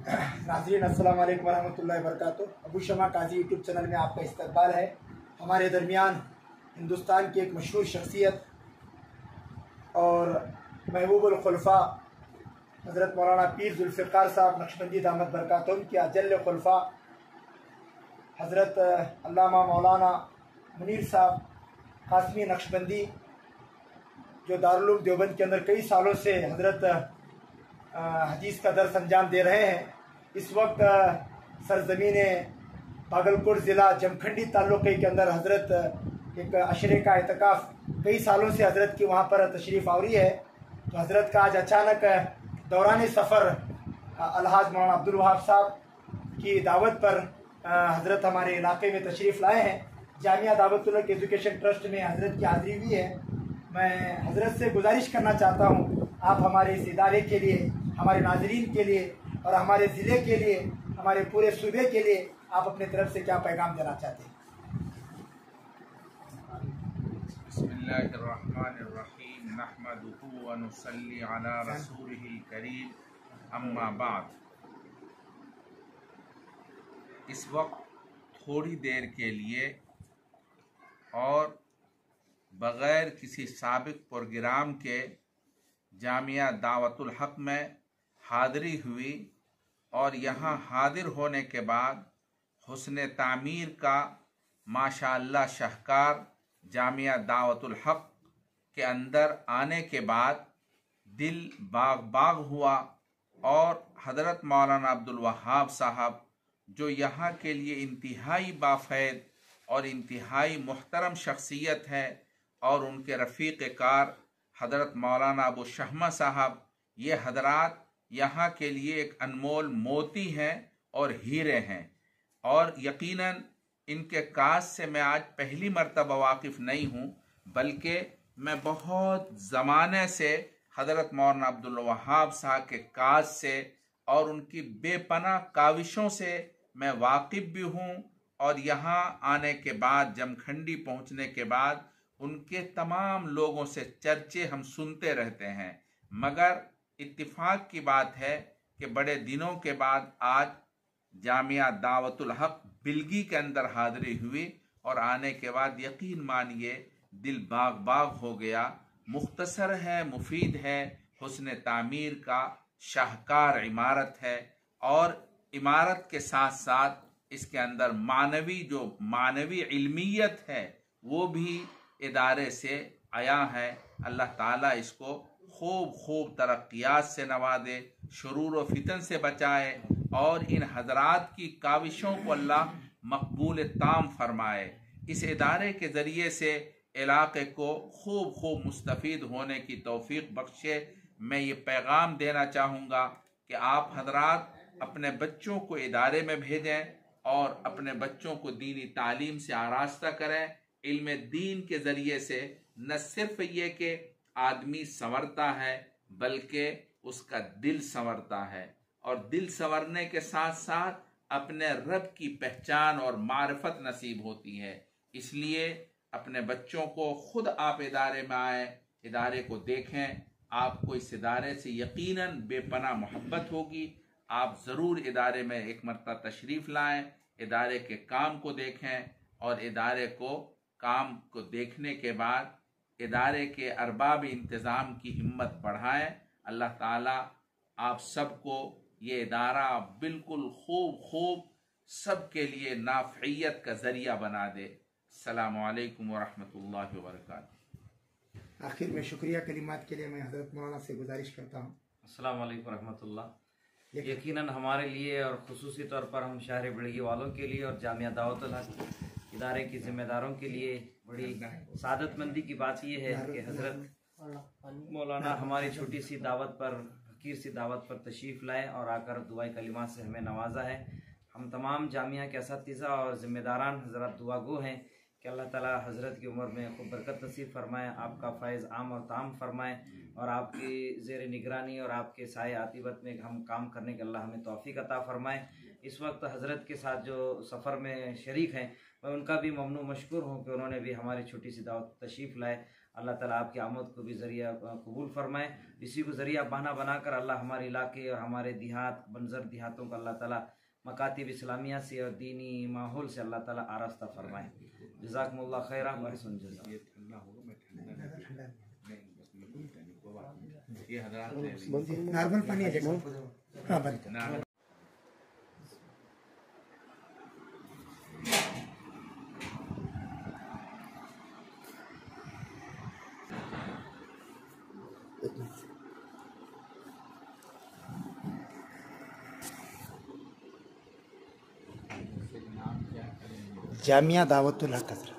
नाज़रीन अस्सलाम वालेकुम वरहमतुल्लाहि वबरकातुहू। अबू शमा काजी यूट्यूब चैनल में आपका इस्तकबाल है। हमारे दरमियान हिंदुस्तान की एक मशहूर शख्सियत और महबूबुल खुलफा हज़रत मौलाना पीर जुल्फ़िकार साहब नक्शबंदी दामत बरकातुहुम के अजल खुलफा हज़रत अल्लामा मौलाना मुनीर साहब कासमी नक्शबंदी जो दारुल उलूम देवबंद के अंदर कई सालों से हज़रत हदीस का दर्स अंजाम दे रहे हैं। इस वक्त सरजमीन भागलपुर ज़िला जमखंडी ताल्लुक़े के अंदर हज़रत एक अशरे का एतकाफ़ कई सालों से हज़रत की वहाँ पर तशरीफ़ आवरी है। तो हज़रत का आज अचानक दौरान सफ़र अलहाज मौलाना अब्दुल वहाब साहब की दावत पर हज़रत हमारे इलाके में तशरीफ़ लाए हैं। जामिया दावतुल हक़ एजुकेशन ट्रस्ट में हज़रत की हाज़िरी हुई है। मैं हज़रत से गुजारिश करना चाहता हूँ, आप हमारे इस इदारे के लिए, हमारे नाज़रीन के लिए और हमारे ज़िले के लिए, हमारे पूरे सूबे के लिए आप अपने तरफ से क्या पैगाम देना चाहते हैं? बिस्मिल्लाहिर्रहमानिर्रहीम नहमदुहु व नुसल्ली अला रसूलिहिल करीम अम्मा बाद। इस वक्त थोड़ी देर के लिए और बग़ैर किसी साबिक़ प्रोग्राम के जामिया दावतुल हक़ में हाज़िरी हुई और यहाँ हाज़िर होने के बाद हुस्न तामीर का माशाअल्लाह शाहकार जामिया दावतुल हक़ के अंदर आने के बाद दिल बाग बाग हुआ और हज़रत मौलाना अब्दुल वहाब साहब जो यहाँ के लिए इंतहाई बाफ़ैद और इंतहाई मुहतरम शख्सियत है और उनके रफ़ीक़ कार हज़रत मौलाना अबू शहमा साहब, ये हज़रात यहाँ के लिए एक अनमोल मोती हैं और हीरे हैं और यकीनन इनके काज से मैं आज पहली मरतबा वाकिफ़ नहीं हूँ, बल्कि मैं बहुत ज़माने से हज़रत मौलाना अब्दुल वहाब साहब के काज से और उनकी बेपनाह काविशों से मैं वाकिफ़ भी हूँ। और यहाँ आने के बाद, जमखंडी पहुँचने के बाद उनके तमाम लोगों से चर्चे हम सुनते रहते हैं, मगर इत्तिफाक की बात है कि बड़े दिनों के बाद आज जामिया दावतुल हक़ बिलगी के अंदर हाज़िरी हुई और आने के बाद यकीन मानिए दिल बाग बाग हो गया। मुख्तसर है, मुफीद है, हुस्न तामीर का शाहकार इमारत है और इमारत के साथ साथ इसके अंदर मानवी इल्मियत है वो भी इदारे से आया है। अल्लाह ताला इसको खूब तरक्कियात से नवाजे, शुरूर व फितन से बचाए और इन हजरात की काविशों को अल्लाह मकबूल ताम फरमाए। इस इदारे के ज़रिए से इलाक़े को खूब मुस्तफ़ीद होने की तौफ़ीक़ बख्शे। मैं ये पैगाम देना चाहूँगा कि आप हजरात अपने बच्चों को इदारे में भेजें और अपने बच्चों को दीनी तालीम से आरास्ता करें। इल्म दीन के ज़रिए से न सिर्फ ये कि आदमी संवरता है बल्कि उसका दिल संवरता है और दिल संवरने के साथ साथ अपने रब की पहचान और मारिफत नसीब होती है। इसलिए अपने बच्चों को खुद आप इदारे में आए, इदारे को देखें, आपको इस इदारे से यकीनन बेपनाह मोहब्बत होगी। आप ज़रूर इदारे में एक मरतबा तशरीफ़ लाएं, इदारे के काम को देखें और इदारे को काम को देखने के बाद इदारे के अरबाब इंतज़ाम की हिम्मत बढ़ाएं। अल्लाह ताला आप सबको ये इदारा बिल्कुल खूब सब के लिए नाफ़ियत का ज़रिया बना दे। अस्सलामु अलैकुम व रहमतुल्लाहि व बरकातुहू। आखिर में शुक्रिया कलिमात के लिए मैं हज़रत मौलाना से गुजारिश करता हूँ। अस्सलामु अलैकुम व रहमतुल्लाह। यकीनन हमारे लिए और ख़ुसूसी तौर पर हम शहर बिलगी वालों के लिए और जामिया दावतुल हक़ इदारे की ज़िम्मेदारों के लिए बड़ी सादतमंदी की बात यह है कि हज़रत मौलाना हमारी छोटी सी दावत पर, हकीर सी दावत पर तशरीफ़ लाए और आकर दुआई कलिमात से हमें नवाजा है। हम तमाम जामिया के असातिज़ा और ज़िम्मेदारान हज़रत दुआ गो हैं कि अल्लाह ताला हज़रत की उम्र में खूब बरकत नसीब फरमाए, आपका फ़ैज़ आम और ताम फरमाए और आपकी ज़ेर निगरानी और आपके साए आतिबत में हम काम करने के अल्लाह हमें तौफ़ीक़ अता फरमाए। इस वक्त हज़रत के साथ जो सफ़र में शरीक हैं मैं उनका भी ममनू मशकूर हूँ कि उन्होंने भी हमारी छोटी सी दावत तशरीफ़ लाए अल्लाह ताला आपकी आमद को भी ज़रिया कबूल फरमाए। इसी को ज़रिया बहाना बनाकर अल्लाह हमारे इलाके और हमारे देहात बंजर देहातों को अल्लाह ताला मकातिब इस्लामिया से और दीनी माहौल से अल्लाह ताला आरास्ता फरमाए। जज़ाकुमुल्लाह खैरा व हसन जज़ा। नॉर्मल पानी है। हाँ बंद। जामिया दावतुल हक।